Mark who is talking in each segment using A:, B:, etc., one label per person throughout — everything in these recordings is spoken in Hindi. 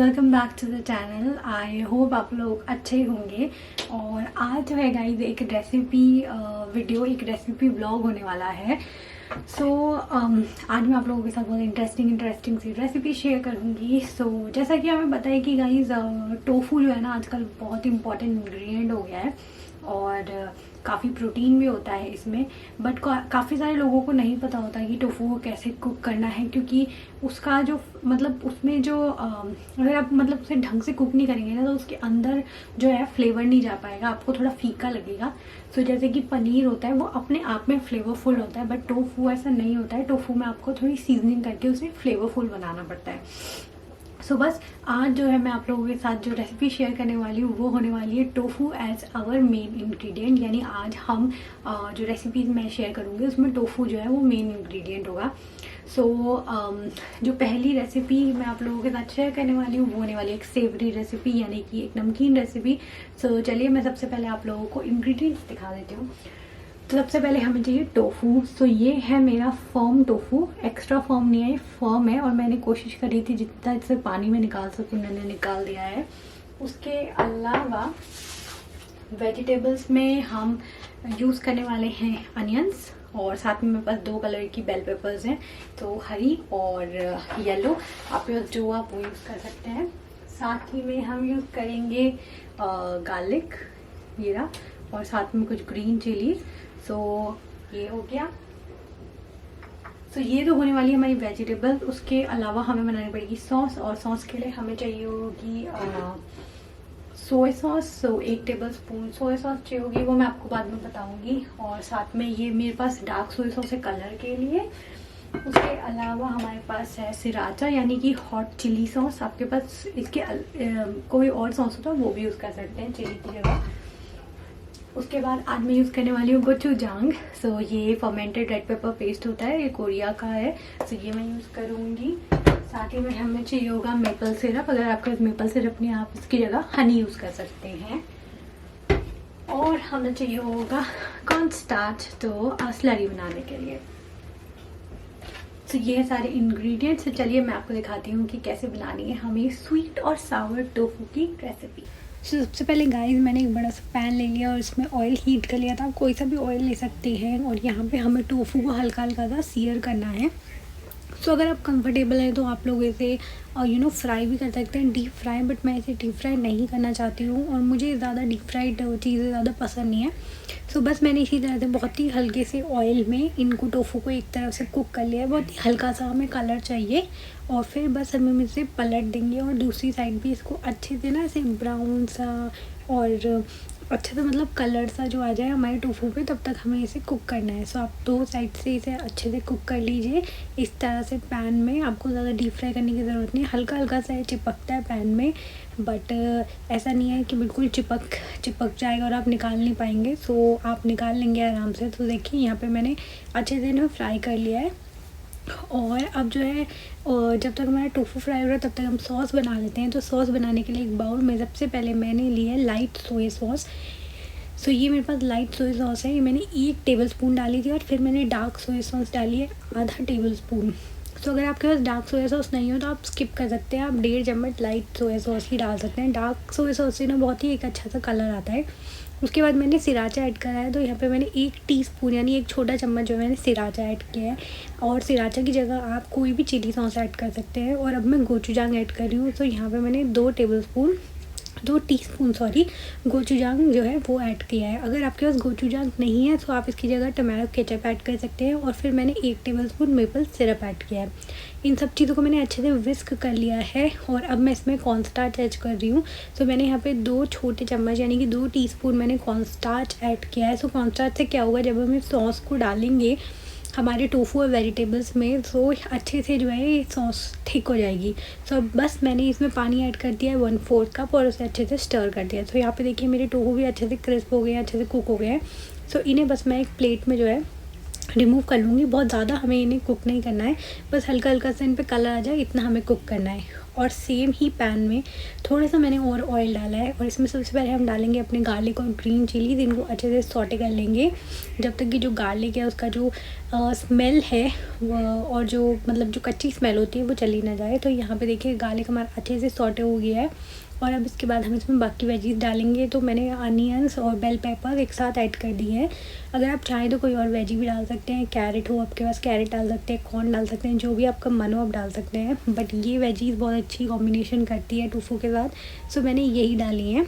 A: Welcome back to the channel. I hope आप लोग अच्छे होंगे। और आज जो है गाइज एक रेसिपी वीडियो, एक रेसिपी व्लॉग होने वाला है। आज मैं आप लोगों के साथ बहुत इंटरेस्टिंग सी रेसिपी शेयर करूँगी। जैसा कि हमें पता है कि गाइज टोफू जो है ना आजकल बहुत इंपॉर्टेंट इंग्रेडिएंट हो गया है और काफ़ी प्रोटीन भी होता है इसमें। बट काफ़ी सारे लोगों को नहीं पता होता कि टोफू को कैसे कुक करना है, क्योंकि उसका जो मतलब उसमें जो अगर आप मतलब उसे ढंग से कुक नहीं करेंगे ना तो उसके अंदर जो है फ्लेवर नहीं जा पाएगा, आपको थोड़ा फीका लगेगा। जैसे कि पनीर होता है वो अपने आप में फ्लेवरफुल होता है, बट टोफू ऐसा नहीं होता है। टोफू में आपको थोड़ी सीजनिंग करके उसे फ्लेवरफुल बनाना पड़ता है। बस आज जो है मैं आप लोगों के साथ जो रेसिपी शेयर करने वाली हूँ वो होने वाली है tofu as our main ingredient. यानी आज हम जो रेसिपीज मैं शेयर करूँगी उसमें टोफू जो है वो मेन इंग्रेडिएंट होगा। जो पहली रेसिपी मैं आप लोगों के साथ शेयर करने वाली हूँ वो होने वाली है एक सेवरी रेसिपी, यानी कि एक नमकीन रेसिपी। चलिए मैं सबसे पहले आप लोगों को इंग्रेडिएंट्स दिखा देती हूँ। तो सबसे पहले हमें चाहिए टोफू। ये है मेरा फर्म टोफू, एक्स्ट्रा फर्म नहीं है, ये फर्म है। और मैंने कोशिश करी थी जितना इससे पानी में निकाल सकूँ मैंने निकाल दिया है। उसके अलावा वेजिटेबल्स में हम यूज़ करने वाले हैं अनियंस, और साथ में मेरे पास 2 कलर की बेल पेपर्स हैं, तो हरी और येलो। आप जो आप वो यूज़ कर सकते हैं। साथ ही में हम यूज़ करेंगे गार्लिक, जीरा, और साथ में कुछ ग्रीन चिलीज। ये हो गया। ये तो होने वाली है हमारी वेजिटेबल्स। उसके अलावा हमें बनानी पड़ेगी सॉस, और सॉस के लिए हमें चाहिए होगी soya sauce. 1 table spoon soya sauce चाहिए होगी, वो मैं आपको बाद में बताऊंगी। और साथ में ये मेरे पास डार्क सोया सॉस है कलर के लिए। उसके अलावा हमारे पास है सिराचा, यानी कि हॉट चिली सॉस। आपके पास इसके कोई और सॉस होता है वो भी यूज़ कर सकते हैं चिली की जगह। उसके बाद आज मैं यूज़ करने वाली हूँ गोचूजांग। ये फर्मेंटेड रेड पेपर पेस्ट होता है, ये कोरिया का है। ये मैं यूज़ करूँगी। साथ ही में हमें चाहिए होगा मेपल सिरप। अगर आपके पास मेपल सिरप नहीं है आप इसकी जगह हनी यूज़ कर सकते हैं। और हमें चाहिए होगा कॉर्न स्टार्च, तो स्लरी बनाने के लिए। ये सारे इंग्रेडिएंट्स। चलिए मैं आपको दिखाती हूँ कि कैसे बनानी है हमें स्वीट और सावर टोफू की रेसिपी। सबसे पहले गाइस मैंने एक बड़ा सा पैन ले लिया और इसमें ऑयल हीट कर लिया था। आप कोई सा भी ऑयल ले सकते हैं। और यहाँ पे हमें टोफू को हल्का हल्का सा सीयर करना है। अगर आप कंफर्टेबल हैं तो आप लोग इसे फ्राई भी कर सकते हैं, डीप फ्राई। बट मैं इसे डीप फ्राई नहीं करना चाहती हूँ और मुझे ज़्यादा डीप फ्राइड चीज़ें ज़्यादा पसंद नहीं है। बस मैंने इसी तरह से बहुत ही हल्के से ऑयल में इनको टोफू को एक तरफ से कुक कर लिया है। बहुत ही हल्का सा हमें कलर चाहिए और फिर बस हम इसे पलट देंगे और दूसरी साइड भी इसको अच्छे से ना ऐसे ब्राउन सा और अच्छे से मतलब कलर सा जो आ जाए हमारे टोफू पे, तब तक हमें इसे कुक करना है। आप 2 साइड से इसे अच्छे से कुक कर लीजिए इस तरह से पैन में। आपको ज़्यादा डीप फ्राई करने की ज़रूरत नहीं है। हल्का हल्का सा चिपकता है पैन में, बट ऐसा नहीं है कि बिल्कुल चिपक जाएगा और आप निकाल नहीं पाएंगे। आप निकाल लेंगे आराम से। देखिए यहाँ पे मैंने अच्छे से फ्राई कर लिया है। और अब जो है जब तक हमारा टोफू फ्राई हो रहा है तब तक हम सॉस बना लेते हैं। सॉस बनाने के लिए एक बाउल में सबसे पहले मैंने लिया है लाइट सोया सॉस। ये मेरे पास लाइट सोया सॉस है, ये मैंने 1 टेबल स्पून डाली थी। और फिर मैंने डार्क सोया सॉस डाली है आधा टेबल स्पून। अगर आपके पास डार्क सोया सॉस नहीं हो तो आप स्किप कर सकते हैं, आप 1.5 चम्मच लाइट सोया सॉस ही डाल सकते हैं। डार्क सोया सॉस से बहुत ही एक अच्छा सा कलर आता है। उसके बाद मैंने सिराचा ऐड करा है, तो यहाँ पे मैंने 1 टीस्पून यानी 1 छोटा चम्मच जो मैंने सिराचा ऐड किया है। और सिराचा की जगह आप कोई भी चिली सॉस ऐड कर सकते हैं। और अब मैं गोचूजांग ऐड कर रही हूँ। यहाँ पे मैंने 2 टीस्पून गोचूजांग जो है वो ऐड किया है। अगर आपके पास गोचूजांग नहीं है तो आप इसकी जगह टमाटो केचप ऐड कर सकते हैं। और फिर मैंने 1 table spoon maple syrup add किया है। इन सब चीज़ों को मैंने अच्छे से विस्क कर लिया है। और अब मैं इसमें कॉर्नस्टार्च ऐड कर रही हूँ। मैंने यहाँ पे 2 छोटे चम्मच यानी कि 2 टीस्पून मैंने कॉर्नस्टार्च ऐड किया है। कॉर्नस्टार्च से क्या होगा, जब हम इस सॉस को डालेंगे हमारे टोफू और वेजिटेबल्स में अच्छे से जो है ये सॉस थिक हो जाएगी। अब बस मैंने इसमें पानी ऐड कर दिया है 1/4 कप और उसे अच्छे से स्टर कर दिया। यहाँ पे देखिए मेरे टोफू भी अच्छे से क्रिस्प हो गए हैं, अच्छे से कुक हो गए हैं। इन्हें बस मैं एक प्लेट में जो है रिमूव कर लूँगी। बहुत ज़्यादा हमें इन्हें कुक नहीं करना है, बस हल्का हल्का सा इन पे कलर आ जाए इतना हमें कुक करना है। और सेम ही पैन में थोड़ा सा मैंने और ऑयल डाला है और इसमें सबसे पहले हम डालेंगे अपने गार्लिक और ग्रीन चिलीज। इनको अच्छे से सॉटे कर लेंगे जब तक कि जो गार्लिक है उसका जो स्मेल है और जो मतलब जो कच्ची स्मेल होती है वो चली ना जाए। तो यहाँ पे देखिए गार्लिक हमारा अच्छे से सॉटे हो गया है। और अब इसके बाद हम इसमें बाकी वेजीज डालेंगे। तो मैंने अनियंस और बेल पेपर एक साथ ऐड कर दी है। अगर आप चाहें तो कोई और वेजी भी डाल सकते हैं, कैरेट हो आपके पास कैरेट डाल सकते हैं, कॉर्न डाल सकते हैं, जो भी आपका मन हो आप डाल सकते हैं। बट ये वेजीज बहुत अच्छी कॉम्बिनेशन करती है टोफू के साथ, सो मैंने यही डाली है।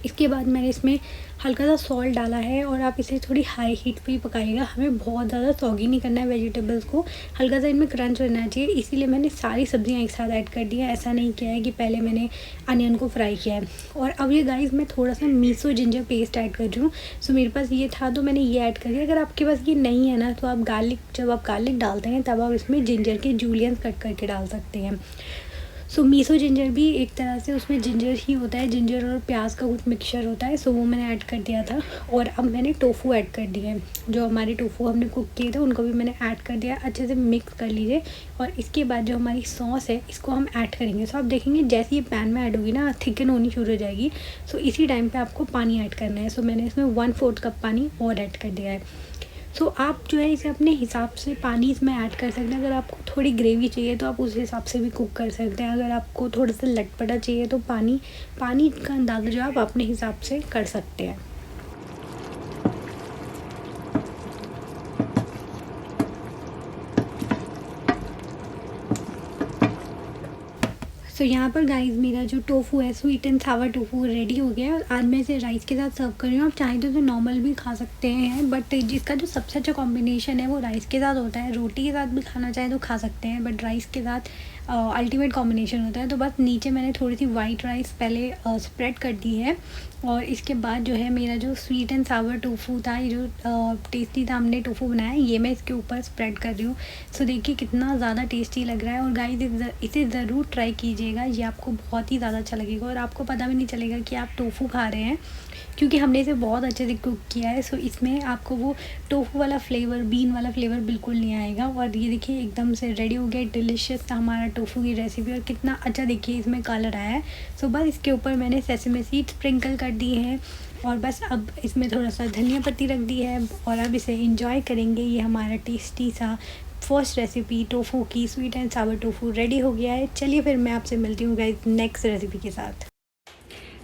A: इसके बाद मैंने इसमें हल्का सा सॉल्ट डाला है और आप इसे थोड़ी हाई हीट पे ही पकाइएगा। हमें बहुत ज़्यादा सॉगी नहीं करना है वेजिटेबल्स को, हल्का सा इनमें क्रंच रहना चाहिए। इसीलिए मैंने सारी सब्जियां एक साथ ऐड कर दी है। ऐसा नहीं किया है कि पहले मैंने अनियन को फ्राई किया है। और अब ये गाइस मैं थोड़ा सा मीसो जिंजर पेस्ट ऐड कर रही हूँ। सो मेरे पास ये था तो मैंने ये ऐड कर दिया। अगर आपके पास ये नहीं है ना तो आप जब आप गार्लिक डालते हैं तब आप इसमें जिंजर के जूलियंस कट करके डाल सकते हैं। सो मीसो जिंजर भी एक तरह से उसमें जिंजर ही होता है, जिंजर और प्याज का कुछ मिक्सचर होता है। सो वो मैंने ऐड कर दिया था। और अब मैंने टोफू ऐड कर दिया है। जो हमारे टोफू हमने कुक किए थे उनको भी मैंने ऐड कर दिया। अच्छे से मिक्स कर लीजिए। और इसके बाद जो हमारी सॉस है इसको हम ऐड करेंगे। सो आप देखेंगे जैसे ये पैन में ऐड होगी ना थिकन होनी शुरू हो जाएगी। सो इसी टाइम पर आपको पानी ऐड करना है। सो मैंने इसमें 1/4 कप पानी और ऐड कर दिया है। सो आप जो है इसे अपने हिसाब से पानी इसमें ऐड कर सकते हैं। अगर आपको थोड़ी ग्रेवी चाहिए तो आप उस हिसाब से भी कुक कर सकते हैं। अगर आपको थोड़ा सा लटपटा चाहिए तो पानी का अंदाज़ा जो आप अपने हिसाब से कर सकते हैं। सो यहाँ पर गाइस मेरा जो टोफू है sweet and Sawar tofu ready हो गया है। आज मैं इसे राइस के साथ सर्व कर रही हूँ। आप चाहें तो इसे नॉर्मल भी खा सकते हैं, बट जिसका जो सबसे अच्छा कॉम्बिनेशन है वो राइस के साथ होता है। रोटी के साथ भी खाना चाहें तो खा सकते हैं, बट राइस के साथ अल्टीमेट कॉम्बिनेशन होता है। तो बस नीचे मैंने थोड़ी सी वाइट राइस पहले स्प्रेड कर दी है। और इसके बाद जो है मेरा जो स्वीट एंड सावर टोफू था, ये जो टेस्टी था हमने टोफू बनाया है, ये मैं इसके ऊपर स्प्रेड कर रही हूँ। सो देखिए कितना ज़्यादा टेस्टी लग रहा है। और गाइस इसे ज़रूर ट्राई कीजिएगा, ये आपको बहुत ही ज़्यादा अच्छा लगेगा। और आपको पता भी नहीं चलेगा कि आप टोफू खा रहे हैं, क्योंकि हमने इसे बहुत अच्छे से कुक किया है। सो इसमें आपको वो टोफू वाला फ्लेवर, बीन वाला फ्लेवर बिल्कुल नहीं आएगा। और ये देखिए एकदम से रेडी हो गया, डिलीशियस था हमारा टोफू की रेसिपी। और कितना अच्छा देखिए इसमें कलर आया है। सो बस इसके ऊपर मैंने सेसमे सीड स्प्रिंकल कर दी है। और बस अब इसमें थोड़ा सा धनिया पत्ती रख दी है। और अब इसे इंजॉय करेंगे। ये हमारा टेस्टी सा फर्स्ट रेसिपी टोफू की, sweet and Sawar tofu ready हो गया है। चलिए फिर मैं आपसे मिलती हूँ गाइस नेक्स्ट रेसिपी के साथ।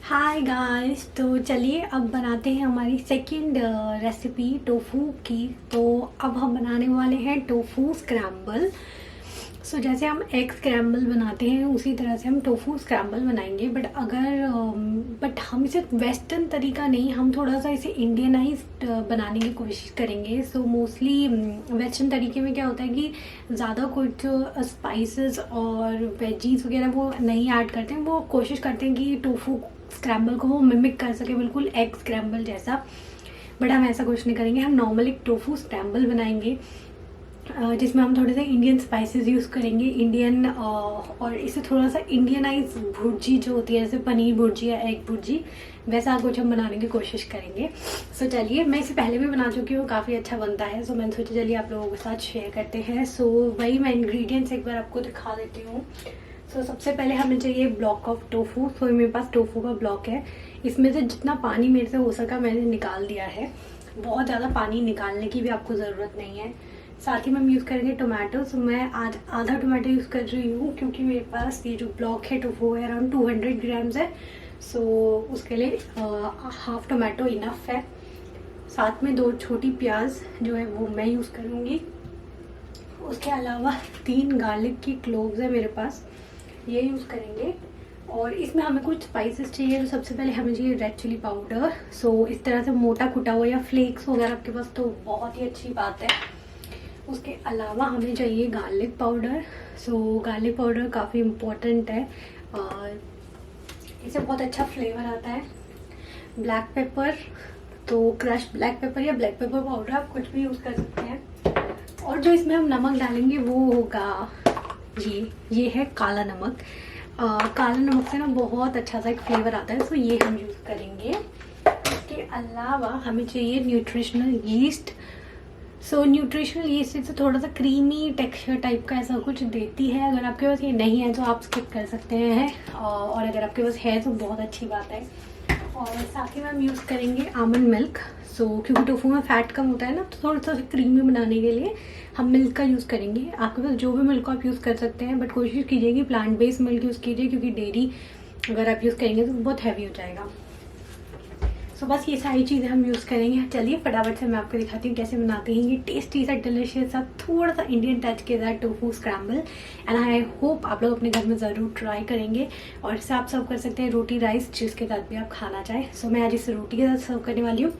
A: हाय गाइस, तो चलिए अब बनाते हैं हमारी सेकंड रेसिपी टोफू की। तो अब हम बनाने वाले हैं टोफू स्क्रैम्बल। सो जैसे हम एग स्क्रैम्बल बनाते हैं उसी तरह से हम टोफू स्क्रैम्बल बनाएंगे। बट हम इसे वेस्टर्न तरीका नहीं, हम थोड़ा सा इसे इंडियनाइज्ड बनाने की कोशिश करेंगे। सो मोस्टली वेस्टर्न तरीके में क्या होता है कि ज़्यादा कुछ स्पाइसेस और वेजीज वगैरह वो नहीं ऐड करते हैं। वो कोशिश करते हैं कि टोफू स्क्रैम्बल को वो मिमिक कर सके बिल्कुल एग स्क्रैम्बल जैसा। बट हम ऐसा कुछ नहीं करेंगे। हम नॉर्मल एक टोफू स्क्रैम्बल बनाएंगे जिसमें हम थोड़े से इंडियन स्पाइसेस यूज़ करेंगे, इंडियन और इसे थोड़ा सा इंडियनाइज भुर्जी जो होती है जैसे पनीर भुर्जी या एग भुर्जी, वैसा कुछ हम बनाने की कोशिश करेंगे। सो चलिए, मैं इसे पहले भी बना चुकी हूँ, काफ़ी अच्छा बनता है। सो मैंने सोचा चलिए आप लोगों के साथ शेयर करते हैं। सो वही मैं इंग्रेडिएंट्स एक बार आपको दिखा देती हूँ। सो सबसे पहले हमें चाहिए ब्लॉक ऑफ टोफू। तो मेरे पास टोफू का ब्लॉक है। इसमें से जितना पानी मेरे से हो सका मैंने निकाल दिया है। बहुत ज़्यादा पानी निकालने की भी आपको ज़रूरत नहीं है। साथ ही में हम यूज़ करेंगे टोमेटो। सो मैं आज आधा टोमेटो यूज़ कर रही हूँ, क्योंकि मेरे पास ये जो ब्लॉक है टोफू है अराउंड 200 ग्राम्स है। सो उसके लिए हाफ टोमेटो इनफ है। साथ में 2 छोटी प्याज जो है वो मैं यूज़ करूँगी। उसके अलावा 3 गार्लिक की क्लोव्स है मेरे पास, ये यूज़ करेंगे। और इसमें हमें कुछ स्पाइसेस चाहिए। तो सबसे पहले हमें चाहिए रेड चिली पाउडर। सो इस तरह से मोटा कुटा हुआ या फ्लेक्स वगैरह आपके पास तो बहुत ही अच्छी बात है। उसके अलावा हमें चाहिए गार्लिक पाउडर। सो गार्लिक पाउडर काफ़ी इम्पोर्टेंट है और इससे बहुत अच्छा फ्लेवर आता है। ब्लैक पेपर, तो क्रश ब्लैक पेपर या ब्लैक पेपर पाउडर आप कुछ भी यूज़ कर सकते हैं। और जो इसमें हम नमक डालेंगे वो होगा ये है काला नमक। काला नमक से ना बहुत अच्छा सा एक फ्लेवर आता है। सो ये हम यूज़ करेंगे। इसके अलावा हमें चाहिए न्यूट्रिशनल यीस्ट। सो न्यूट्रिशनल यीस्ट से थोड़ा सा क्रीमी टेक्सचर टाइप का ऐसा कुछ देती है। अगर आपके पास ये नहीं है तो आप स्किप कर सकते हैं, और अगर आपके पास है तो बहुत अच्छी बात है। और साथ ही में हम यूज़ करेंगे आमंड मिल्क। क्योंकि टोफू में फ़ैट कम होता है ना, तो थोड़ा सा क्रीमी बनाने के लिए हम मिल्क का यूज़ करेंगे। आपके पास जो भी मिल्क आप यूज़ कर सकते हैं, बट कोशिश कीजिए कि प्लांट बेस्ड मिल्क यूज़ कीजिए, क्योंकि डेयरी अगर आप यूज़ करेंगे तो बहुत हैवी हो जाएगा। बस ये सारी चीज़ें हम यूज़ करेंगे। चलिए फटाफट से मैं आपको दिखाती हूँ कैसे बनाते हैं ये टेस्टी सा डिलिशियस सा थोड़ा सा इंडियन टच के साथ tofu scramble. And I hope आप लोग अपने घर में ज़रूर ट्राई करेंगे। और इसे आप सर्व कर सकते हैं रोटी राइस, जिसके साथ भी आप खाना चाहें। मैं आज इसे रोटी के साथ सर्व करने वाली हूँ।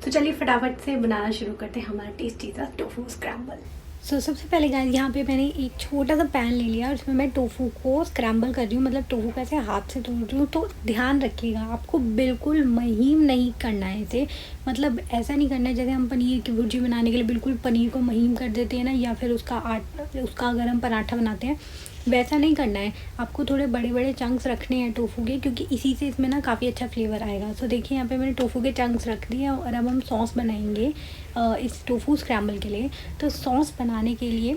A: तो चलिए फटाफट से बनाना शुरू करते हैं हमारा टेस्टी सा टोफू स्क्रैम्बल। सबसे पहले गाइस यहाँ पे मैंने एक छोटा सा पैन ले लिया और उसमें मैं टोफू को स्क्रैम्बल कर रही हूँ, मतलब टोफू कैसे हाथ से तोड़ रही हूँ। तो ध्यान रखिएगा, आपको बिल्कुल महीन नहीं करना है इसे, मतलब ऐसा नहीं करना है जैसे हम पनीर की भुर्जी बनाने के लिए बिल्कुल पनीर को महीन कर देते हैं ना, या फिर उसका अगर हम पराठा बनाते हैं वैसा नहीं करना है। आपको थोड़े बड़े बड़े चंक्स रखने हैं टोफू के, क्योंकि इसी से इसमें ना काफ़ी अच्छा फ्लेवर आएगा। तो देखिए यहाँ पे मैंने टोफू के चंक्स रख दिए और अब हम सॉस बनाएंगे इस टोफू स्क्रैम्बल के लिए। तो सॉस बनाने के लिए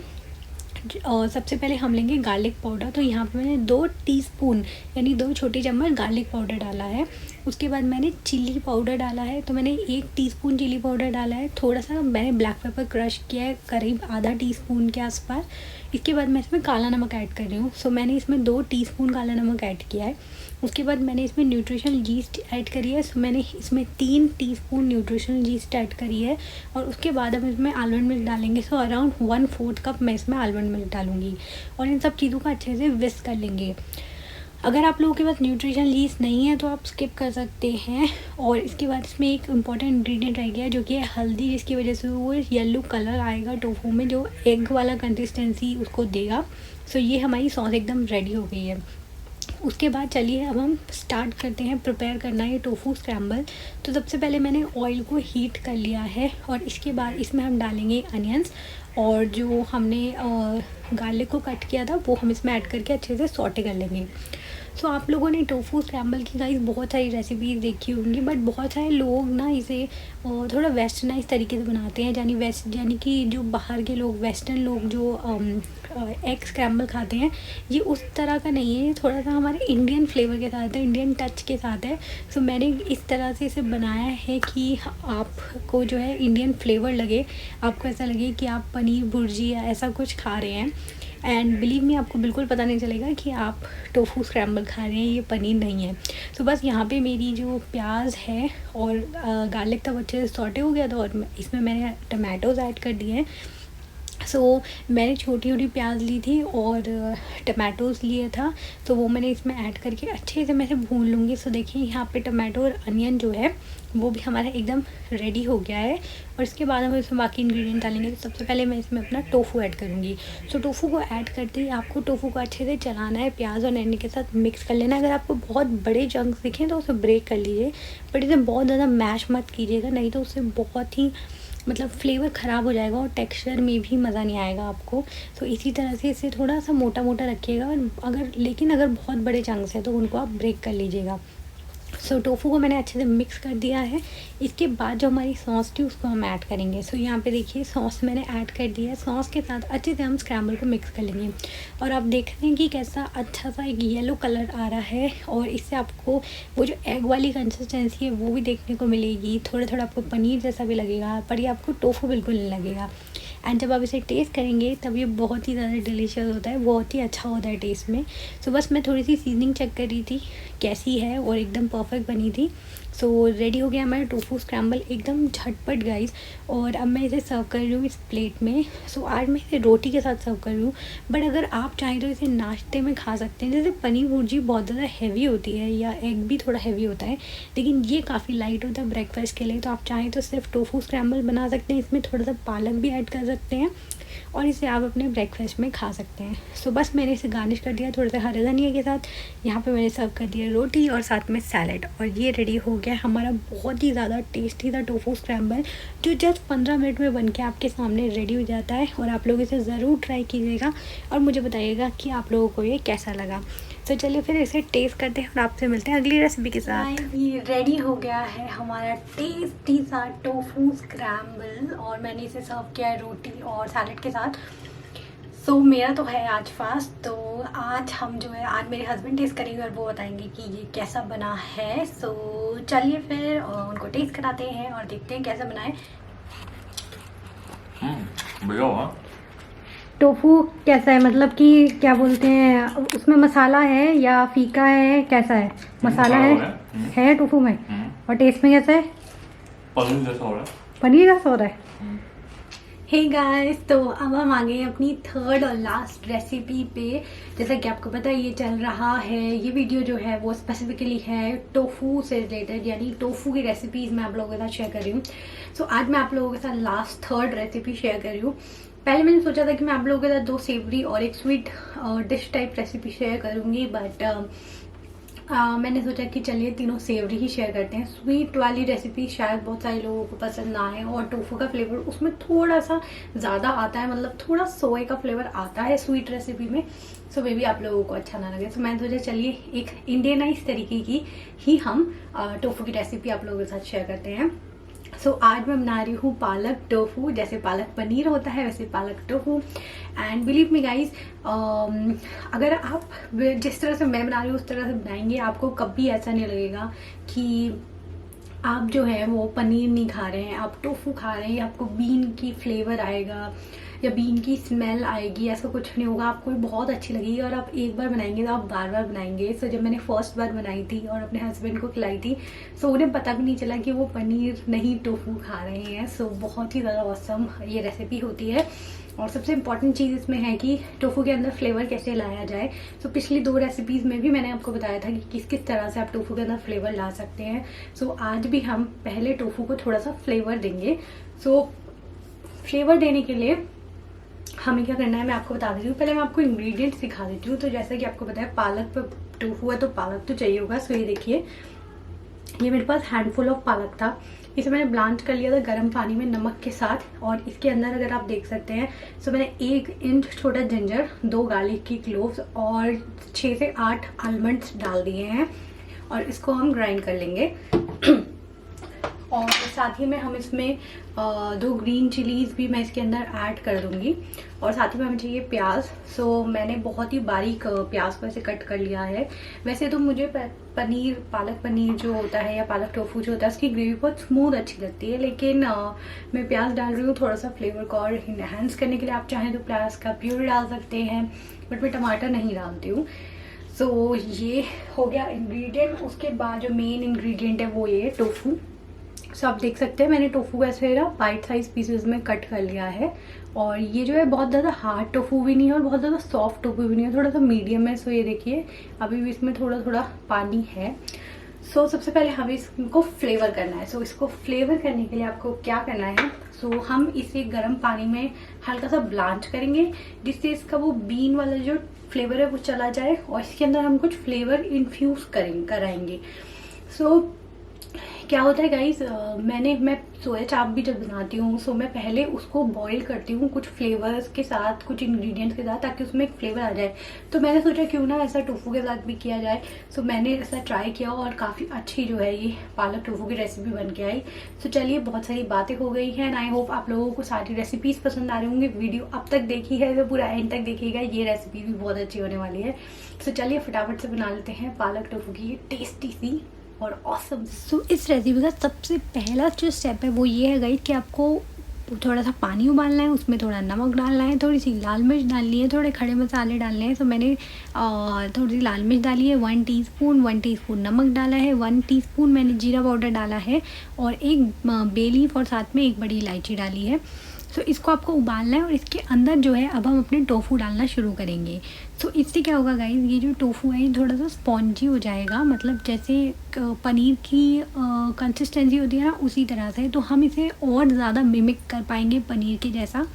A: सबसे पहले हम लेंगे गार्लिक पाउडर। तो यहाँ पे मैंने 2 टीस्पून यानी 2 छोटी चम्मच गार्लिक पाउडर डाला है। उसके बाद मैंने चिल्ली पाउडर डाला है, तो मैंने 1 टीस्पून चिल्ली पाउडर डाला है। थोड़ा सा मैंने ब्लैक पेपर क्रश किया है, करीब आधा टीस्पून के आसपास। इसके बाद मैं इसमें काला नमक ऐड कर रही हूँ। मैंने इसमें 2 टीस्पून काला नमक ऐड किया है। उसके बाद मैंने इसमें न्यूट्रिशनल यीस्ट ऐड करी है। मैंने इसमें 3 टीस्पून न्यूट्रिशनल यीस्ट ऐड करी है। और उसके बाद हम इसमें आलमंड मिल्क डालेंगे। अराउंड 1/4 कप मैं इसमें आलमंड मिल्क डालूँगी और इन सब चीज़ों का अच्छे से विस्क कर लेंगे। अगर आप लोगों के पास न्यूट्रिशनल यीस्ट नहीं है तो आप स्किप कर सकते हैं। और इसके बाद इसमें एक इम्पॉर्टेंट इंग्रेडिएंट रह गया, जो कि है हल्दी, जिसकी वजह से वो येलो कलर आएगा टोफू में, जो एग वाला कंसिस्टेंसी उसको देगा। ये हमारी सॉस एकदम रेडी हो गई है। उसके बाद चलिए अब हम स्टार्ट करते हैं प्रिपेयर करना है टोफू स्क्रैम्बल। तो सबसे पहले मैंने ऑयल को हीट कर लिया है और इसके बाद इसमें हम डालेंगे अनियंस, और जो हमने गार्लिक को कट किया था वो हम इसमें ऐड करके अच्छे से सॉटे कर लेंगे। आप लोगों ने टोफू स्क्रैम्बल की गाइस बहुत सारी रेसिपीज़ देखी होंगी, बट बहुत सारे लोग ना इसे थोड़ा वेस्टर्नाइज तरीके से बनाते हैं, यानी कि जो बाहर के लोग, वेस्टर्न लोग जो एग स्क्रैम्बल खाते हैं, ये उस तरह का नहीं है। ये थोड़ा सा हमारे इंडियन फ्लेवर के साथ है, इंडियन टच के साथ है। मैंने इस तरह से इसे बनाया है कि आपको जो है इंडियन फ्लेवर लगे, आपको ऐसा लगे कि आप पनीर भुर्जी या ऐसा कुछ खा रहे हैं। एंड बिलीव मी, आपको बिल्कुल पता नहीं चलेगा कि आप टोफू स्क्रैम्बल खा रहे हैं, ये पनीर नहीं है। बस यहाँ पे मेरी जो प्याज है और गार्लिक था वो अच्छे से सॉटे हो गया था, और इसमें मैंने टमाटोज़ ऐड कर दिए हैं। मैंने छोटी छोटी प्याज ली थी और टमाटोज़ लिए था, तो वो मैंने इसमें ऐड करके अच्छे से मैं इसे भून लूँगी। देखिए यहाँ पे टमाटो और अनियन जो है वो भी हमारा एकदम रेडी हो गया है। और इसके बाद हम इसमें बाकी इंग्रेडिएंट डालेंगे। तो सबसे पहले मैं इसमें अपना टोफू ऐड करूँगी। टोफू को ऐड करते ही आपको टोफू को अच्छे से चलाना है, प्याज और अनियन के साथ मिक्स कर लेना है। अगर आपको बहुत बड़े चंक्स दिखें तो उसे ब्रेक कर लीजिए, बट इसे बहुत ज़्यादा मैश मत कीजिएगा, नहीं तो उससे बहुत ही मतलब फ्लेवर ख़राब हो जाएगा और टेक्सचर में भी मज़ा नहीं आएगा आपको। इसी तरह से इसे थोड़ा सा मोटा मोटा रखिएगा। अगर बहुत बड़े चंक्स हैं तो उनको आप ब्रेक कर लीजिएगा। टोफू को मैंने अच्छे से मिक्स कर दिया है। इसके बाद जो हमारी सॉस थी उसको हम ऐड करेंगे। यहाँ पे देखिए सॉस मैंने ऐड कर दिया है। सॉस के साथ अच्छे से हम स्क्रैम्बल को मिक्स कर लेंगे, और आप देख रहे हैं कि कैसा अच्छा सा एक येलो कलर आ रहा है, और इससे आपको वो जो एग वाली कंसिस्टेंसी है वो भी देखने को मिलेगी। थोड़ा आपको पनीर जैसा भी लगेगा, पर ये आपको टोफू बिल्कुल नहीं लगेगा। एंड जब आप इसे टेस्ट करेंगे तब ये बहुत ही ज़्यादा डिलीशियस होता है, बहुत ही अच्छा होता है टेस्ट में। बस मैं थोड़ी सी सीजनिंग चेक कर रही थी कैसी है, और एकदम परफेक्ट बनी थी। रेडी हो गया हमारा टोफू स्क्रैम्बल एकदम झटपट गाइस। और अब मैं इसे सर्व कर रही हूँ इस प्लेट में। आज मैं इसे रोटी के साथ सर्व कर रही हूँ, बट अगर आप चाहें तो इसे नाश्ते में खा सकते हैं। जैसे पनीर भुर्जी बहुत ज़्यादा हैवी होती है, या एग भी थोड़ा हैवी होता है, लेकिन ये काफ़ी लाइट होता है ब्रेकफास्ट के लिए। तो आप चाहें तो सिर्फ टोफू स्क्रैम्बल बना सकते हैं, इसमें थोड़ा सा पालक भी ऐड कर सकते हैं, और इसे आप अपने ब्रेकफास्ट में खा सकते हैं। बस मैंने इसे गार्निश कर दिया थोड़ा सा हरे धनिया के साथ। यहाँ पे मैंने सर्व कर दिया रोटी और साथ में सैलेड, और ये रेडी हो गया हमारा बहुत ही ज़्यादा टेस्टी था टोफू स्क्रैम्बल, जो जस्ट 15 मिनट में बन के आपके सामने रेडी हो जाता है। और आप लोग इसे ज़रूर ट्राई कीजिएगा और मुझे बताइएगा कि आप लोगों को ये कैसा लगा। तो चलिए फिर इसे टेस्ट करते हैं और आपसे मिलते हैं अगली रेसिपी के साथ। ये रेडी हो गया है हमारा टेस्टी सा टोफू स्क्रैम्बल और मैंने इसे सर्व किया है रोटी और सैलेड के साथ। सो मेरा तो है आज फास्ट, तो आज हम जो है आज मेरे हस्बैंड टेस्ट करेंगे और वो बताएंगे कि ये कैसा बना है। सो चलिए फिर उनको टेस्ट कराते हैं और देखते हैं कैसा बना है।
B: बढ़िया हुआ।
A: टोफू कैसा है, मतलब कि क्या बोलते हैं, उसमें मसाला है या फीका है, कैसा है? मसाला है टोफू में। और टेस्ट में कैसा है?
B: पनीर जैसा हो रहा है।
A: पनीर जैसा हो रहा है। हे गाइस, तो अब हम आ गए अपनी थर्ड और लास्ट रेसिपी पे। जैसा कि आपको पता है ये चल रहा है, ये वीडियो जो है वो स्पेसिफिकली है टोफू से रिलेटेड, यानी टोफू की रेसिपीज़ मैं आप लोगों के साथ शेयर कर रही हूँ। सो आज मैं आप लोगों के साथ लास्ट थर्ड रेसिपी शेयर कर रही हूँ। पहले मैंने सोचा था कि मैं आप लोगों के साथ 2 सेवरी और 1 sweet dish type recipe share करूँगी, बट मैंने सोचा कि चलिए तीनों सेवरी ही शेयर करते हैं। स्वीट वाली रेसिपी शायद बहुत सारे लोगों को पसंद ना आए और टोफू का फ्लेवर उसमें थोड़ा सा ज़्यादा आता है, मतलब थोड़ा सोए का फ्लेवर आता है स्वीट रेसिपी में। सो मे बी आप लोगों को अच्छा ना लगे। सो मैंने सोचा चलिए एक इंडियनाइज तरीके की ही हम टोफू की रेसिपी आप लोगों के साथ शेयर करते हैं। सो आज मैं बना रही हूँ पालक टोफू। जैसे पालक पनीर होता है वैसे पालक tofu. And believe me guys, अगर आप जिस तरह से मैं बना रही हूँ उस तरह से बनाएंगे आपको कभी ऐसा नहीं लगेगा कि आप जो है वो पनीर नहीं खा रहे हैं, आप टोफू खा रहे हैं, आपको बीन की फ्लेवर आएगा या बीन की स्मेल आएगी, ऐसा कुछ नहीं होगा। आपको बहुत अच्छी लगेगी और आप एक बार बनाएंगे तो आप बार बार बनाएंगे। सो जब मैंने फर्स्ट बार बनाई थी और अपने हस्बैंड को खिलाई थी, सो उन्हें पता भी नहीं चला कि वो पनीर नहीं टोफू खा रहे हैं। सो बहुत ही ज़्यादा ऑसम ये रेसिपी होती है। और सबसे इम्पॉर्टेंट चीज़ इसमें है कि टोफू के अंदर फ्लेवर कैसे लाया जाए। सो पिछली 2 रेसिपीज़ में भी मैंने आपको बताया था कि किस किस तरह से आप टोफू के अंदर फ्लेवर ला सकते हैं। सो आज भी हम पहले टोफू को थोड़ा सा फ्लेवर देंगे। सो फ्लेवर देने के लिए हमें क्या करना है मैं आपको बता देती हूँ। पहले मैं आपको इंग्रेडिएंट्स दिखा देती हूँ। तो जैसा कि आपको पता है पालक पर टोफू है तो पालक तो चाहिए होगा। सो ये देखिए, ये मेरे पास हैंडफुल ऑफ पालक था। इसे मैंने ब्लांच कर लिया था गर्म पानी में नमक के साथ। और इसके अंदर अगर आप देख सकते हैं, सो मैंने 1 इंच छोटा जिंजर, 2 गार्लिक की क्लोव्स और 6 से 8 आलमंड्स डाल दिए हैं और इसको हम ग्राइंड कर लेंगे। और साथ ही में हम इसमें 2 ग्रीन चिलीज भी मैं इसके अंदर ऐड कर दूंगी। और साथ ही में हमें चाहिए प्याज। सो मैंने बहुत ही बारीक प्याज को ऐसे कट कर लिया है। वैसे तो मुझे पनीर, पालक पनीर जो होता है या पालक टोफू जो होता है उसकी ग्रेवी बहुत स्मूथ अच्छी लगती है, लेकिन मैं प्याज डाल रही हूँ थोड़ा सा फ्लेवर को और इन्हेंस करने के लिए। आप चाहें तो प्याज का प्यूरी डाल सकते हैं, बट मैं टमाटर नहीं डालती हूँ। सो ये हो गया इंग्रेडिएंट। उसके बाद जो मेन इंग्रेडिएंट है वो ये टोफू। सो आप देख सकते हैं मैंने टोफू को ऐसे ना बाइट साइज पीसेस में कट कर लिया है। और ये जो है बहुत ज़्यादा हार्ड टोफू भी नहीं है और बहुत ज़्यादा सॉफ्ट टोफू भी नहीं है, थोड़ा सा मीडियम है। सो ये देखिए अभी भी इसमें थोड़ा थोड़ा पानी है। सो सबसे पहले हमें इसको फ्लेवर करना है। सो इसको फ्लेवर करने के लिए आपको क्या करना है, सो हम इसे गर्म पानी में हल्का सा ब्लांच करेंगे जिससे इसका वो बीन वाला जो फ्लेवर है वो चला जाए और इसके अंदर हम कुछ फ्लेवर इन्फ्यूज कराएंगे। सो क्या होता है गाइस, मैं सोया चाप भी जब बनाती हूँ सो मैं पहले उसको बॉईल करती हूँ कुछ फ्लेवर्स के साथ, कुछ इंग्रेडिएंट्स के साथ, ताकि उसमें एक फ्लेवर आ जाए। तो मैंने सोचा क्यों ना ऐसा टोफू के साथ भी किया जाए। सो मैंने ऐसा ट्राई किया और काफ़ी अच्छी जो है ये पालक टोफू की रेसिपी बन के आई। सो चलिए बहुत सारी बातें हो गई हैं एंड आई होप आप लोगों को सारी रेसिपीज़ पसंद आ रही होंगी। वीडियो अब तक देखी है तो पूरा एंड तक देखिएगा, ये रेसिपी भी बहुत अच्छी होने वाली है। सो चलिए फटाफट से बना लेते हैं पालक टोफू की ये टेस्टी सी और ऑसम। सो इस रेसिपी का सबसे पहला जो स्टेप है वो ये है गाइस कि आपको थोड़ा सा पानी उबालना है, उसमें थोड़ा नमक डालना है, थोड़ी सी लाल मिर्च डालनी है, थोड़े खड़े मसाले डालने हैं। तो मैंने थोड़ी सी लाल मिर्च डाली है, 1 टीस्पून नमक डाला है, 1 टीस्पून मैंने जीरा पाउडर डाला है और 1 बे लीफ और साथ में 1 बड़ी इलायची डाली है। सो इसको आपको उबालना है और इसके अंदर जो है अब हम अपने टोफू डालना शुरू करेंगे। सो इससे क्या होगा गाइस, ये जो टोफू है ये थोड़ा सा स्पॉन्जी हो जाएगा, मतलब जैसे पनीर की कंसिस्टेंसी होती है ना उसी तरह से। तो हम इसे और ज़्यादा मिमिक कर पाएंगे पनीर के जैसा।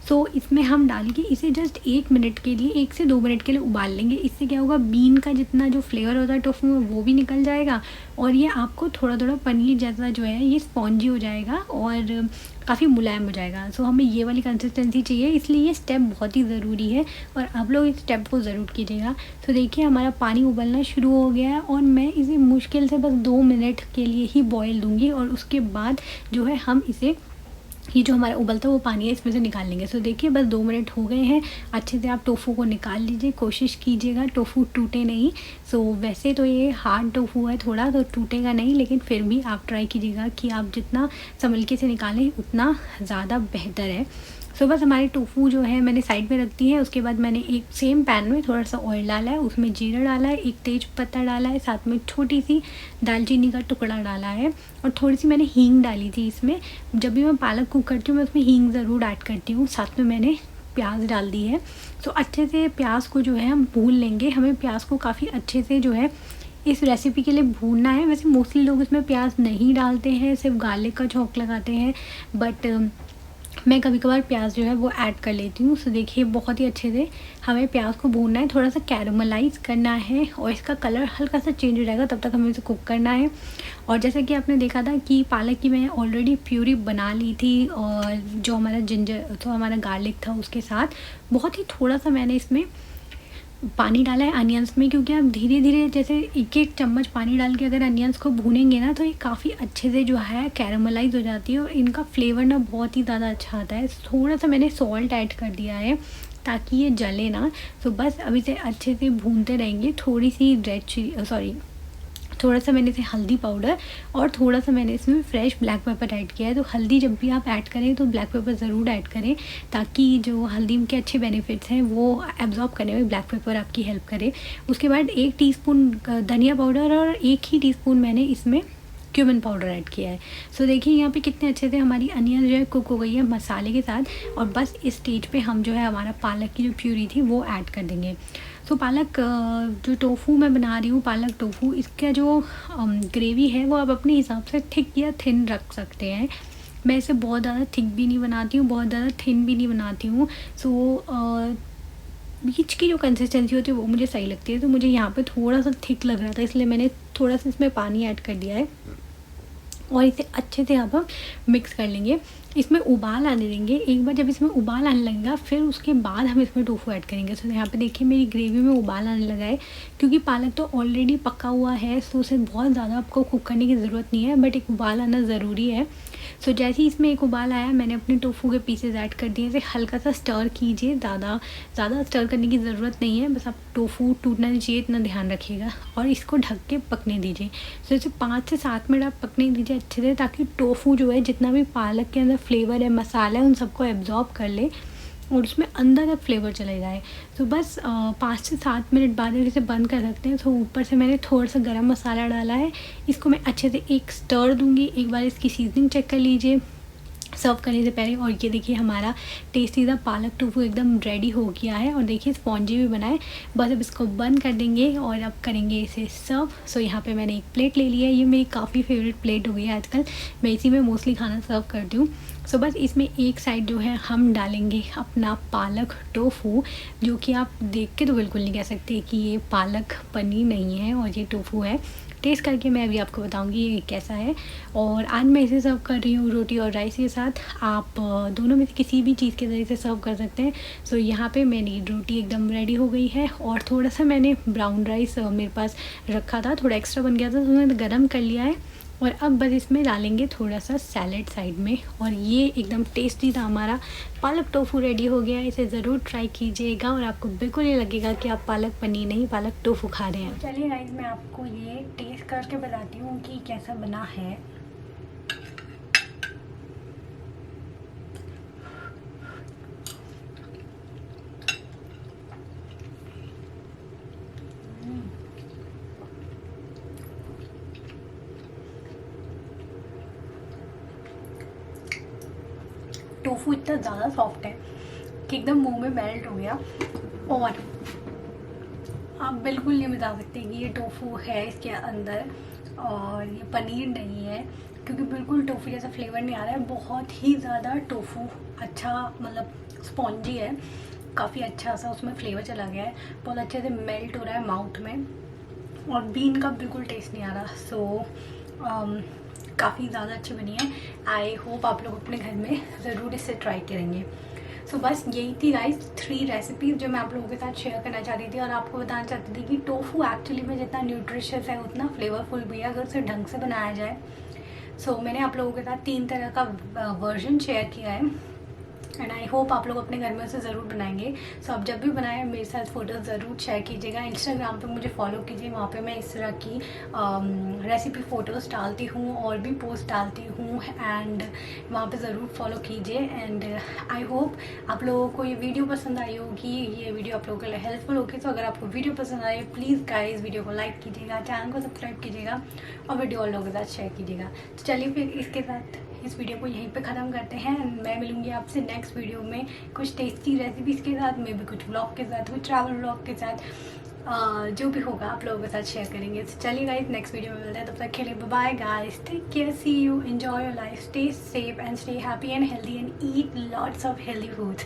A: सो इसमें हम डाल के इसे जस्ट 1 मिनट के लिए, 1 से 2 मिनट के लिए उबाल लेंगे। इससे क्या होगा, बीन का जितना जो फ्लेवर होता है टोफू में वो भी निकल जाएगा और ये आपको थोड़ा थोड़ा पनीर जैसा जो है ये स्पॉन्जी हो जाएगा और काफ़ी मुलायम हो जाएगा। सो हमें ये वाली कंसिस्टेंसी चाहिए, इसलिए ये स्टेप बहुत ही ज़रूरी है और आप लोग इस स्टेप आप वो ज़रूर कीजिएगा। तो देखिए हमारा पानी उबलना शुरू हो गया है और मैं इसे मुश्किल से बस 2 मिनट के लिए ही बॉयल दूँगी और उसके बाद जो है हम इसे ये जो हमारा उबलता हुआ पानी है इसमें से निकाल लेंगे। सो देखिए बस 2 मिनट हो गए हैं। अच्छे से आप टोफू को निकाल लीजिए, कोशिश कीजिएगा टोफू टूटे नहीं। सो वैसे तो ये हार्ड टोफू है थोड़ा, तो टूटेगा नहीं, लेकिन फिर भी आप ट्राई कीजिएगा कि आप जितना संभल से निकालें उतना ज़्यादा बेहतर है। सो बस हमारे टोफू जो है मैंने साइड में रख दी है। उसके बाद मैंने एक सेम पैन में थोड़ा सा ऑयल डाला है, उसमें जीरा डाला है, एक तेज पत्ता डाला है, साथ में छोटी सी दालचीनी का टुकड़ा डाला है और थोड़ी सी मैंने हींग डाली थी इसमें। जब भी मैं पालक कुक करती हूँ मैं उसमें हींग ज़रूर ऐड करती हूँ। साथ में मैंने प्याज डाल दी है। तो अच्छे से प्याज को जो है हम भून लेंगे। हमें प्याज को काफ़ी अच्छे से जो है इस रेसिपी के लिए भूनना है। वैसे मोस्टली लोग इसमें प्याज नहीं डालते हैं, सिर्फ गार्लिक का छौंक लगाते हैं, बट मैं कभी कभार प्याज जो है वो ऐड कर लेती हूँ। सो देखिए बहुत ही अच्छे से हमें प्याज को भूनना है, थोड़ा सा कैरमलाइज़ करना है और इसका कलर हल्का सा चेंज हो जाएगा, तब तक हमें इसे कुक करना है। और जैसे कि आपने देखा था कि पालक की मैंने ऑलरेडी प्यूरी बना ली थी और जो हमारा जिंजर तो हमारा गार्लिक था उसके साथ बहुत ही थोड़ा सा मैंने इसमें पानी डाला है अनियंस में, क्योंकि आप धीरे धीरे जैसे एक एक चम्मच पानी डाल के अगर अनियंस को भूनेंगे ना तो ये काफ़ी अच्छे से जो है कैरमलाइज हो जाती है और इनका फ्लेवर ना बहुत ही ज़्यादा अच्छा आता है। थोड़ा सा मैंने सॉल्ट ऐड कर दिया है ताकि ये जले ना। तो बस अभी से अच्छे से भूनते रहेंगे। थोड़ी सी थोड़ा सा मैंने इसे हल्दी पाउडर और थोड़ा सा मैंने इसमें फ्रेश ब्लैक पेपर ऐड किया है। तो हल्दी जब भी आप ऐड करें तो ब्लैक पेपर ज़रूर ऐड करें ताकि जो हल्दी के अच्छे बेनिफिट्स हैं वो एब्जॉर्ब करने में ब्लैक पेपर आपकी हेल्प करे। उसके बाद 1 टीस्पून धनिया पाउडर और 1 ही टीस्पून मैंने इसमें क्यूमिन पाउडर ऐड किया है। सो देखिए यहाँ पे कितने अच्छे से हमारी अनियन जो है कुक हो गई है मसाले के साथ। और बस इस स्टेज पे हम जो है हमारा पालक की जो प्यूरी थी वो ऐड कर देंगे। तो पालक जो टोफू मैं बना रही हूँ पालक टोफू, इसका जो ग्रेवी है वो आप अपने हिसाब से थिक या थिन रख सकते हैं। मैं इसे बहुत ज़्यादा थिक भी नहीं बनाती हूँ, बहुत ज़्यादा थिन भी नहीं बनाती हूँ। सो बीच की जो कंसिस्टेंसी होती है वो मुझे सही लगती है। तो मुझे यहाँ पे थोड़ा सा थिक लग रहा था इसलिए मैंने थोड़ा सा इसमें पानी ऐड कर दिया है और इसे अच्छे से अब हम मिक्स कर लेंगे। इसमें उबाल आने देंगे। एक बार जब इसमें उबाल आने लगेगा फिर उसके बाद हम इसमें टोफू ऐड करेंगे। तो यहाँ पे देखिए मेरी ग्रेवी में उबाल आने लगा है, क्योंकि पालक तो ऑलरेडी पका हुआ है तो उसे बहुत ज़्यादा आपको कुक करने की ज़रूरत नहीं है, बट एक उबाल आना ज़रूरी है। सो जैसे ही इसमें एक उबाल आया मैंने अपने टोफू के पीसेज ऐड कर दिए। इसे हल्का सा स्टर कीजिए, ज़्यादा स्टर करने की ज़रूरत नहीं है, बस आप टोफू टूटना नहीं चाहिए इतना ध्यान रखिएगा और इसको ढक के पकने दीजिए। सो इसे 5 से 7 मिनट आप पकने दीजिए अच्छे से, ताकि टोफू जो है जितना भी पालक के अंदर फ्लेवर है मसाला है उन सबको एब्जॉर्ब कर ले और उसमें अंदर तक फ्लेवर चले जाए। तो बस 5 से 7 मिनट बाद इसे बंद कर सकते हैं। तो ऊपर से मैंने थोड़ा सा गरम मसाला डाला है। इसको मैं अच्छे से एक स्टर दूंगी। एक बार इसकी सीजनिंग चेक कर लीजिए सर्व करने से पहले। और ये देखिए हमारा टेस्टी सा पालक टोफू एकदम रेडी हो गया है और देखिए स्पॉन्जी भी बना है। बस अब इसको बंद कर देंगे और अब करेंगे इसे सर्व। सो यहाँ पे मैंने एक प्लेट ले लिया है। ये मेरी काफ़ी फेवरेट प्लेट हो गई है आजकल, मैं इसी में मोस्टली खाना सर्व करती हूँ। सो बस इसमें एक साइड जो है हम डालेंगे अपना पालक टोफू, जो कि आप देख के तो बिल्कुल नहीं कह सकते कि ये पालक पनीर नहीं है और ये टोफू है। टेस्ट करके मैं अभी आपको बताऊंगी ये कैसा है। और आज मैं इसे सर्व कर रही हूँ रोटी और राइस के साथ। आप दोनों में से किसी भी चीज़ के ज़रिए से सर्व कर सकते हैं। सो यहाँ पे मेरी रोटी एकदम रेडी हो गई है और थोड़ा सा मैंने ब्राउन राइस मेरे पास रखा था, थोड़ा एक्स्ट्रा बन गया था तो मैंने गर्म कर लिया है। और अब बस इसमें डालेंगे थोड़ा सा सैलेड साइड में और ये एकदम टेस्टी था हमारा पालक टोफू रेडी हो गया। इसे ज़रूर ट्राई कीजिएगा और आपको बिल्कुल नहीं लगेगा कि आप पालक पनीर नहीं पालक टोफू खा रहे हैं। चलिए गाइस मैं आपको ये टेस्ट करके बताती हूँ कि कैसा बना है। टोफू इतना ज़्यादा सॉफ्ट है कि एकदम मुंह में मेल्ट हो गया और आप बिल्कुल नहीं बता सकते कि ये टोफू है इसके अंदर और ये पनीर नहीं है, क्योंकि बिल्कुल टोफू जैसा फ्लेवर नहीं आ रहा है। बहुत ही ज़्यादा टोफू अच्छा मतलब स्पॉन्जी है, काफ़ी अच्छा सा उसमें फ्लेवर चला गया है, बहुत अच्छे से मेल्ट हो रहा है माउथ में और बीन का बिल्कुल टेस्ट नहीं आ रहा। सो काफ़ी ज़्यादा अच्छी बनी है। आई होप आप लोग अपने घर में ज़रूर इसे ट्राई करेंगे। सो बस यही थी गाइस 3 रेसिपीज़ जो मैं आप लोगों के साथ शेयर करना चाहती थी और आपको बताना चाहती थी कि टोफू एक्चुअली में जितना न्यूट्रिशियस है उतना फ्लेवरफुल भी है अगर उसे ढंग से बनाया जाए। सो मैंने आप लोगों के साथ 3 तरह का वर्जन शेयर किया है एंड आई होप आप लोग अपने घर में उसे ज़रूर बनाएंगे। सो आप जब भी बनाएं मेरे साथ फ़ोटोज़ ज़रूर शेयर कीजिएगा। इंस्टाग्राम पे मुझे फॉलो कीजिए, वहाँ पे मैं इस तरह की रेसिपी फ़ोटोज़ डालती हूँ और भी पोस्ट डालती हूँ एंड वहाँ पे ज़रूर फॉलो कीजिए। एंड आई होप आप लोगों को ये वीडियो पसंद आई होगी, ये वीडियो आप लोगों के लिए हेल्पफुल होगी। तो अगर आपको वीडियो पसंद आई प्लीज़ गाइस वीडियो को लाइक कीजिएगा, चैनल को सब्सक्राइब कीजिएगा और वीडियो और लोगों के साथ शेयर कीजिएगा। तो चलिए फिर इसके साथ इस वीडियो को यहीं पे ख़त्म करते हैं। मैं मिलूंगी आपसे नेक्स्ट वीडियो में कुछ टेस्टी रेसिपीज़ के साथ, मे भी कुछ व्लॉग के साथ, कुछ ट्रैवल व्लॉग के साथ, जो भी होगा आप लोगों के साथ शेयर करेंगे। तो चलिए गाइस नेक्स्ट वीडियो में मिलते हैं, तब तक के लिए bye guys, take care, see you, enjoy your life, stay safe and stay happy and healthy and eat lots of healthy food.